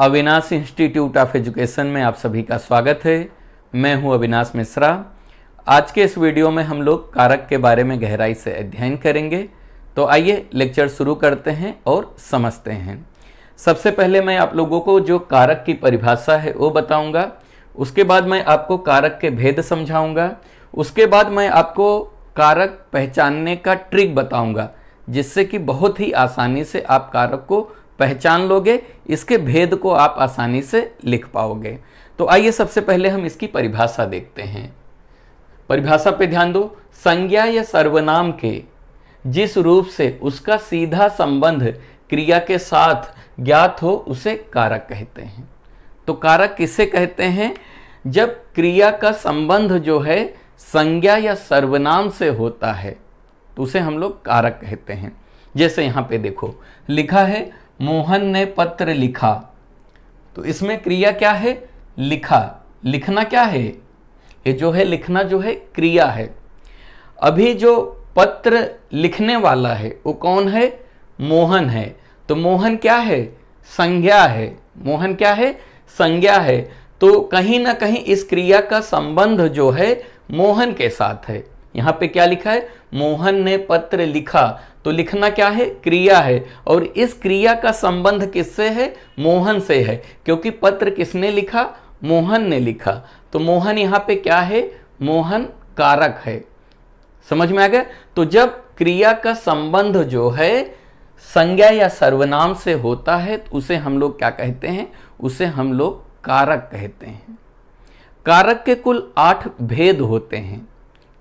Avinash institute of education में आप सभी का स्वागत है। मैं हूं अविनाश मिश्रा। आज के इस वीडियो में हम लोग कारक के बारे में गहराई से अध्ययन करेंगे। तो आइए लेक्चर शुरू करते हैं और समझते हैं। सबसे पहले मैं आप लोगों को जो कारक की परिभाषा है वो बताऊंगा। उसके बाद मैं आपको कारक के भेद समझाऊंगा। उसके बाद मैं आपको कारक पहचानने का ट्रिक बताऊंगा, जिससे कि बहुत ही आसानी से आप कारक को पहचान लोगे, इसके भेद को आप आसानी से लिख पाओगे। तो आइए सबसे पहले हम इसकी परिभाषा देखते हैं। परिभाषा पे ध्यान दो। संज्ञा या सर्वनाम के जिस रूप से उसका सीधा संबंध क्रिया के साथ ज्ञात हो उसे कारक कहते हैं। तो कारक किसे कहते हैं? जब क्रिया का संबंध जो है संज्ञा या सर्वनाम से होता है तो उसे हम लोग कारक कहते हैं। जैसे यहाँ पे देखो लिखा है मोहन ने पत्र लिखा, तो इसमें क्रिया क्या है? लिखा। लिखना क्या है? ये जो है लिखना जो है क्रिया है। अभी जो पत्र लिखने वाला है वो कौन है? मोहन है। तो मोहन क्या है? संज्ञा है। मोहन क्या है? संज्ञा है। तो कहीं ना कहीं इस क्रिया का संबंध जो है मोहन के साथ है। यहाँ पे क्या लिखा है? मोहन ने पत्र लिखा। तो लिखना क्या है? क्रिया है। और इस क्रिया का संबंध किससे है? मोहन से है, क्योंकि पत्र किसने लिखा? मोहन ने लिखा। तो मोहन यहाँ पे क्या है? मोहन कारक है। समझ में आ गया? तो जब क्रिया का संबंध जो है संज्ञा या सर्वनाम से होता है तो उसे हम लोग क्या कहते हैं? उसे हम लोग कारक कहते हैं। कारक के कुल 8 भेद होते हैं।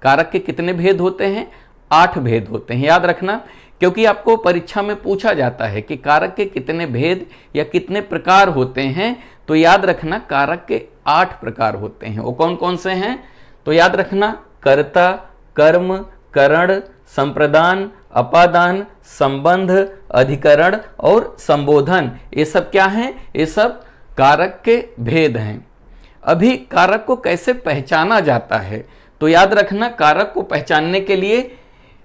कारक के कितने भेद होते हैं? 8 भेद होते हैं। याद रखना, क्योंकि आपको परीक्षा में पूछा जाता है कि कारक के कितने भेद या कितने प्रकार होते हैं। तो याद रखना कारक के 8 प्रकार होते हैं। वो कौन कौन से हैं? तो याद रखना कर्ता, कर्म, करण, संप्रदान, अपादान, संबंध, अधिकरण और संबोधन। ये सब क्या हैं? ये सब कारक के भेद हैं। अभी कारक को कैसे पहचाना जाता है? तो याद रखना कारक को पहचानने के लिए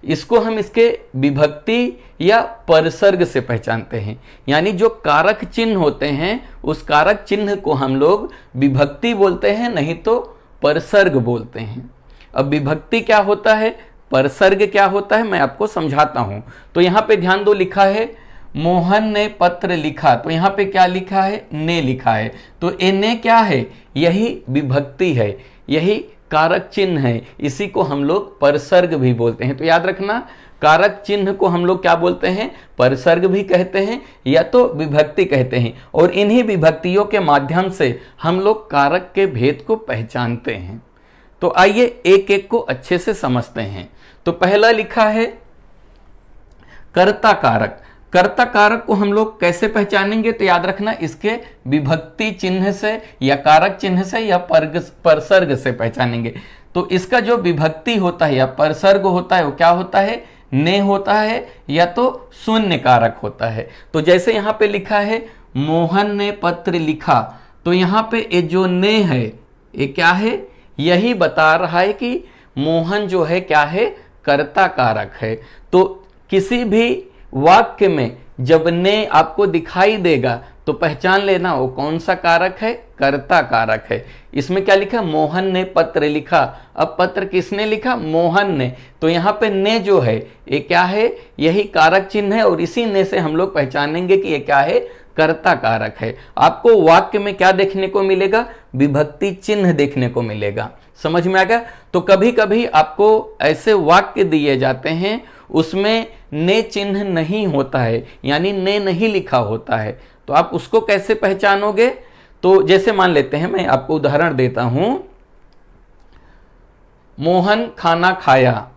इसको हम इसके विभक्ति या परसर्ग से पहचानते हैं। यानी जो कारक चिन्ह होते हैं उस कारक चिन्ह को हम लोग विभक्ति बोलते हैं, नहीं तो परसर्ग बोलते हैं। अब विभक्ति क्या होता है, परसर्ग क्या होता है, मैं आपको समझाता हूं। तो यहां पे ध्यान दो, लिखा है मोहन ने पत्र लिखा। तो यहां पे क्या लिखा है? ने लिखा है। तो ए ने क्या है? यही विभक्ति है, यही कारक चिन्ह है। इसी को हम लोग परसर्ग भी बोलते हैं। तो याद रखना कारक चिन्ह को हम लोग क्या बोलते हैं? परसर्ग भी कहते हैं या तो विभक्ति कहते हैं। और इन्हीं विभक्तियों के माध्यम से हम लोग कारक के भेद को पहचानते हैं। तो आइए एक एक को अच्छे से समझते हैं। तो पहला लिखा है कर्ता कारक। कर्ता कारक को हम लोग कैसे पहचानेंगे? तो याद रखना इसके विभक्ति चिन्ह से या कारक चिन्ह से या परसर्ग से पहचानेंगे। तो इसका जो विभक्ति होता है या परसर्ग होता है वो क्या होता है? ने होता है या तो शून्य कारक होता है। तो जैसे यहां पे लिखा है मोहन ने पत्र लिखा, तो यहां पे ये जो ने है ये क्या है? यही बता रहा है कि मोहन जो है क्या है? कर्ता कारक है। तो किसी भी वाक्य में जब ने आपको दिखाई देगा तो पहचान लेना वो कौन सा कारक है? कर्ता कारक है। इसमें क्या लिखा? मोहन ने पत्र लिखा। अब पत्र किसने लिखा? मोहन ने। तो यहाँ पे ने जो है ये क्या है? यही कारक चिन्ह है और इसी ने से हम लोग पहचानेंगे कि ये क्या है? कर्ता कारक है। आपको वाक्य में क्या देखने को मिलेगा? विभक्ति चिन्ह देखने को मिलेगा। समझ में आ गया? तो कभी कभी आपको ऐसे वाक्य दिए जाते हैं उसमें ने चिन्ह नहीं होता है, यानी ने नहीं लिखा होता है। तो आप उसको कैसे पहचानोगे? तो जैसे मान लेते हैं, मैं आपको उदाहरण देता हूं। मोहन खाना खाया।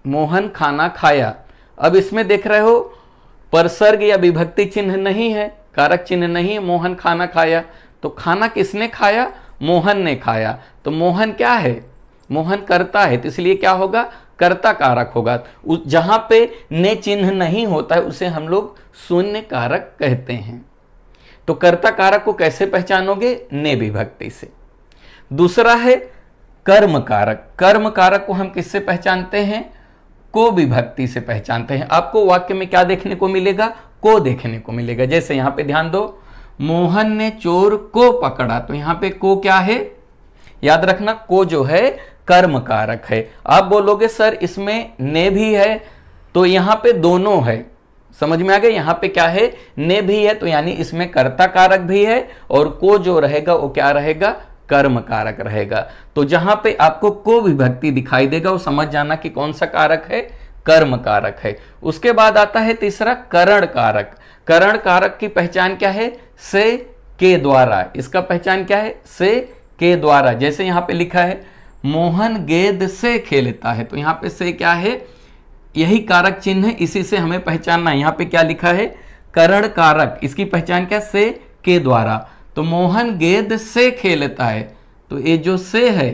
मोहन खाना खाया। अब इसमें देख रहे हो परसर्ग या विभक्ति चिन्ह नहीं है, कारक चिन्ह नहीं है। मोहन खाना खाया। तो खाना किसने खाया? मोहन ने खाया। तो मोहन क्या है? मोहन कर्ता है, तो इसलिए क्या होगा? कर्ता कारक होगा। जहां पे ने चिन्ह नहीं होता है उसे हम लोग शून्य कारक कहते हैं। तो कर्ता कारक को कैसे पहचानोगे? ने विभक्ति से। दूसरा है कर्म कारक। कर्म कारक को हम किससे पहचानते हैं? को विभक्ति से पहचानते हैं। आपको वाक्य में क्या देखने को मिलेगा? को देखने को मिलेगा। जैसे यहां पे ध्यान दो, मोहन ने चोर को पकड़ा, तो यहां पे को क्या है, याद रखना को जो है कर्म कारक है। आप बोलोगे सर इसमें ने भी है, तो यहां पे दोनों है, समझ में आ गया, यहां पे क्या है ने भी है, तो यानी इसमें कर्ता कारक भी है और को जो रहेगा वो क्या रहेगा, कर्म कारक रहेगा। तो जहां पे आपको को विभक्ति दिखाई देगा वो समझ जाना कि कौन सा कारक है, कर्म कारक है। उसके बाद आता है तीसरा करण कारक। करण कारक की पहचान क्या है, से के द्वारा, इसका पहचान क्या है, से के द्वारा। जैसे यहां पे लिखा है मोहन गेंद से खेलता है, तो यहां पे से क्या है, यही कारक चिन्ह है, इसी से हमें पहचानना है। यहां पे क्या लिखा है, करण कारक, इसकी पहचान क्या, से के द्वारा। तो मोहन गेंद से खेलता है, तो ये जो से है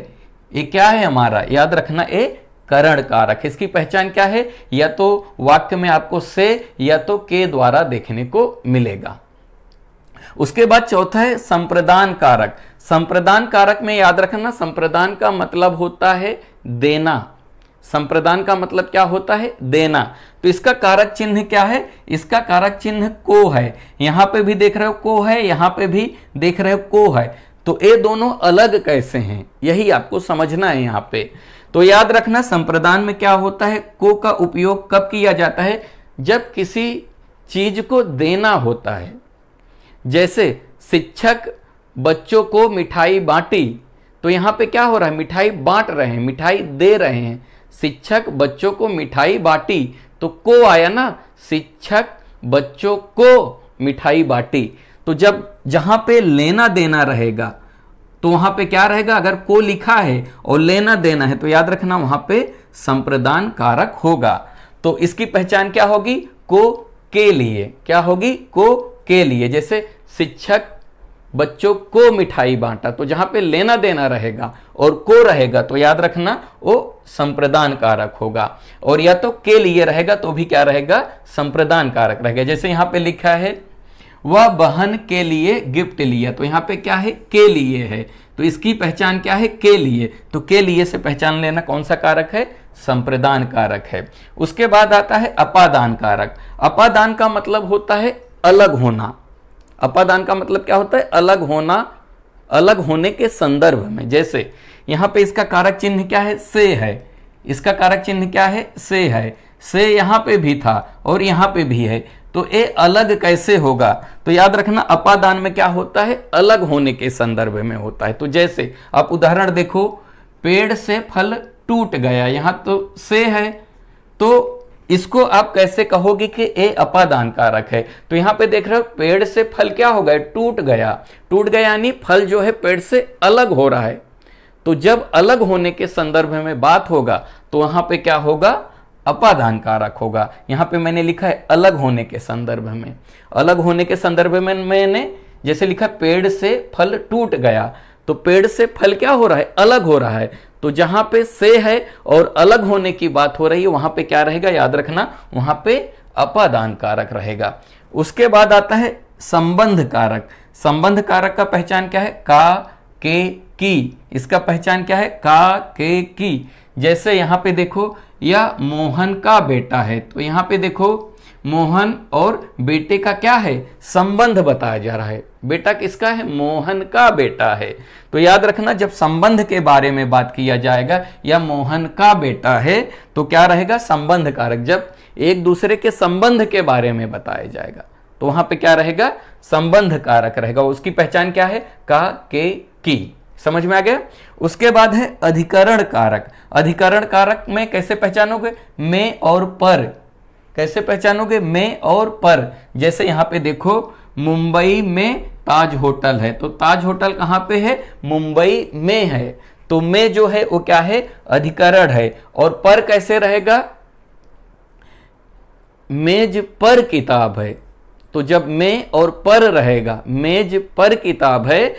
ये क्या है हमारा, याद रखना ये करण कारक। इसकी पहचान क्या है, या तो वाक्य में आपको से या तो के द्वारा देखने को मिलेगा। उसके बाद चौथा है संप्रदान कारक। संप्रदान कारक में याद रखना, संप्रदान का मतलब होता है देना। संप्रदान का मतलब क्या होता है, देना। तो इसका कारक चिन्ह क्या है, इसका कारक चिन्ह को है। यहां पे भी देख रहे हो को है, यहां पे भी देख रहे हो को है, तो ये दोनों अलग कैसे हैं, यही आपको समझना है यहां पे। तो याद रखना संप्रदान में क्या होता है, को का उपयोग कब किया जाता है, जब किसी चीज को देना होता है। जैसे शिक्षक बच्चों को मिठाई बांटी, तो यहां पे क्या हो रहा है, मिठाई बांट रहे हैं, मिठाई दे रहे हैं। शिक्षक बच्चों को मिठाई बांटी, तो को आया ना, शिक्षक बच्चों को मिठाई बांटी। तो जब जहां पे लेना देना रहेगा तो वहां पे क्या रहेगा, अगर को लिखा है और लेना देना है तो याद रखना वहां पे संप्रदान कारक होगा। तो इसकी पहचान क्या होगी, को के लिए, क्या होगी, को के लिए। जैसे शिक्षक बच्चों को मिठाई बांटा, तो जहां पे लेना देना रहेगा और को रहेगा तो याद रखना वो संप्रदान कारक होगा, और या तो के लिए रहेगा तो भी क्या रहेगा, संप्रदान कारक रहेगा। जैसे यहां पे लिखा है वह बहन के लिए गिफ्ट लिया, तो यहां पे क्या है, के लिए है, तो इसकी पहचान क्या है, के लिए। तो के लिए से पहचान लेना कौन सा कारक है, संप्रदान कारक है। उसके बाद आता है अपादान कारक। अपादान का मतलब होता है अलग होना। अपादान का मतलब क्या होता है, अलग होना, अलग होने के संदर्भ में। जैसे यहां पे इसका कारक चिन्ह क्या है, से है, इसका कारक चिन्ह क्या है, से है। से यहां पे भी था और यहां पे भी है, तो ये अलग कैसे होगा, तो याद रखना अपादान में क्या होता है, अलग होने के संदर्भ में होता है। तो जैसे आप उदाहरण देखो, पेड़ से फल टूट गया, यहां तो से है, तो इसको आप कैसे कहोगे कि ये अपादान कारक है। तो यहां पे देख रहे हो पेड़ से फल क्या हो गया, टूट गया। टूट गया यानी फल जो है पेड़ से अलग हो रहा है। तो जब अलग होने के संदर्भ में बात होगा तो वहां पे क्या होगा, अपादान कारक होगा। यहां पे मैंने लिखा है अलग होने के संदर्भ में। अलग होने के संदर्भ में मैंने जैसे लिखा पेड़ से फल टूट गया, तो पेड़ से फल क्या हो रहा है, अलग हो रहा है। तो जहां पे से है और अलग होने की बात हो रही है वहां पे क्या रहेगा, याद रखना वहां पे अपादान कारक रहेगा। उसके बाद आता है संबंध कारक। संबंध कारक का पहचान क्या है, का के की, इसका पहचान क्या है, का के की। जैसे यहां पे देखो यह मोहन का बेटा है, तो यहां पे देखो मोहन और बेटे का क्या है, संबंध बताया जा रहा है। बेटा किसका है, मोहन का बेटा है। तो याद रखना जब संबंध के बारे में बात किया जाएगा या मोहन का बेटा है तो क्या रहेगा, संबंध कारक। जब एक दूसरे के संबंध के बारे में बताया जाएगा तो वहां पे क्या रहेगा, संबंध कारक रहेगा। उसकी पहचान क्या है, का के की। समझ में आ गया। उसके बाद है अधिकरण कारक। अधिकरण कारक में कैसे पहचानोगे, में और पर। कैसे पहचानोगे, में और पर। जैसे यहां पे देखो मुंबई में ताज होटल है, तो ताज होटल कहां पे है, मुंबई में है। तो में जो है वो क्या है, अधिकरण है। और पर कैसे रहेगा, मेज पर किताब है। तो जब में और पर रहेगा, मेज पर किताब है,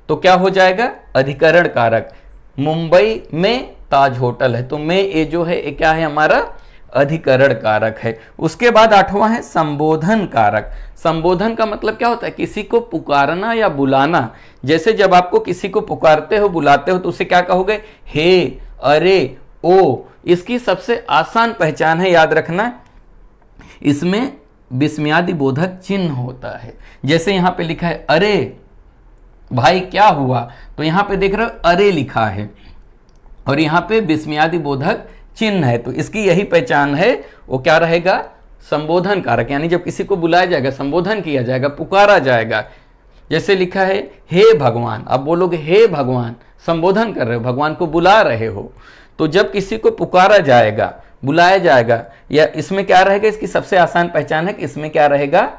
तो क्या हो जाएगा, अधिकरण कारक। मुंबई में ताज होटल है, तो में ये जो है ये क्या है, हमारा अधिकरण कारक है। उसके बाद आठवां है संबोधन कारक। संबोधन का मतलब क्या होता है, किसी को पुकारना या बुलाना। जैसे जब आपको किसी को पुकारते हो, बुलाते हो, तो उसे क्या कहोगे, हे, अरे, ओ। इसकी सबसे आसान पहचान है, याद रखना, इसमें विस्मयादि बोधक चिन्ह होता है। जैसे यहां पे लिखा है अरे भाई क्या हुआ, तो यहां पे देख रहे हो अरे लिखा है और यहां पे विस्मयादि बोधक चिन्ह है, तो इसकी यही पहचान है। वो क्या रहेगा, संबोधन कारक, यानी जब किसी को बुलाया जाएगा, संबोधन किया जाएगा, पुकारा जाएगा। जैसे लिखा है हे भगवान, आप बोलोगे हे भगवान, संबोधन कर रहे हो, भगवान को बुला रहे हो। तो जब किसी को पुकारा जाएगा, बुलाया जाएगा, या इसमें क्या रहेगा, इसकी सबसे आसान पहचान है कि इसमें क्या रहेगा,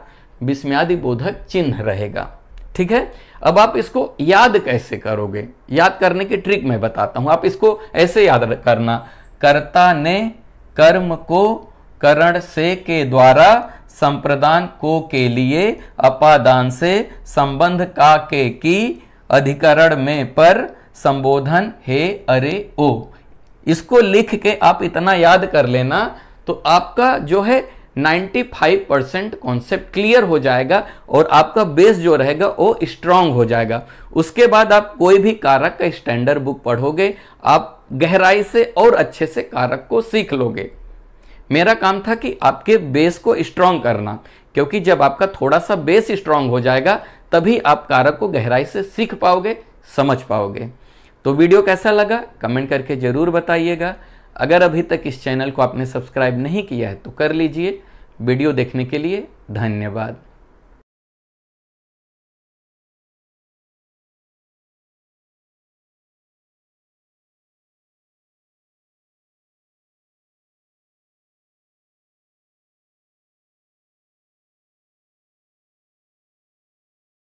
विस्मयादि बोधक चिन्ह रहेगा। ठीक है, अब आप इसको याद कैसे करोगे, याद करने की ट्रिक मैं बताता हूं। आप इसको ऐसे याद करना, कर्ता ने कर्म को करण से के द्वारा संप्रदान को के लिए अपादान से संबंध का के की अधिकरण में पर संबोधन हे अरे ओ। इसको लिख के आप इतना याद कर लेना तो आपका जो है 95% कॉन्सेप्ट क्लियर हो जाएगा और आपका बेस जो रहेगा वो स्ट्रांग हो जाएगा। उसके बाद आप कोई भी कारक का स्टैंडर्ड बुक पढ़ोगे, आप गहराई से और अच्छे से कारक को सीख लोगे। मेरा काम था कि आपके बेस को स्ट्रांग करना, क्योंकि जब आपका थोड़ा सा बेस स्ट्रांग हो जाएगा तभी आप कारक को गहराई से सीख पाओगे, समझ पाओगे। तो वीडियो कैसा लगा कमेंट करके जरूर बताइएगा। अगर अभी तक इस चैनल को आपने सब्सक्राइब नहीं किया है तो कर लीजिए। वीडियो देखने के लिए धन्यवाद।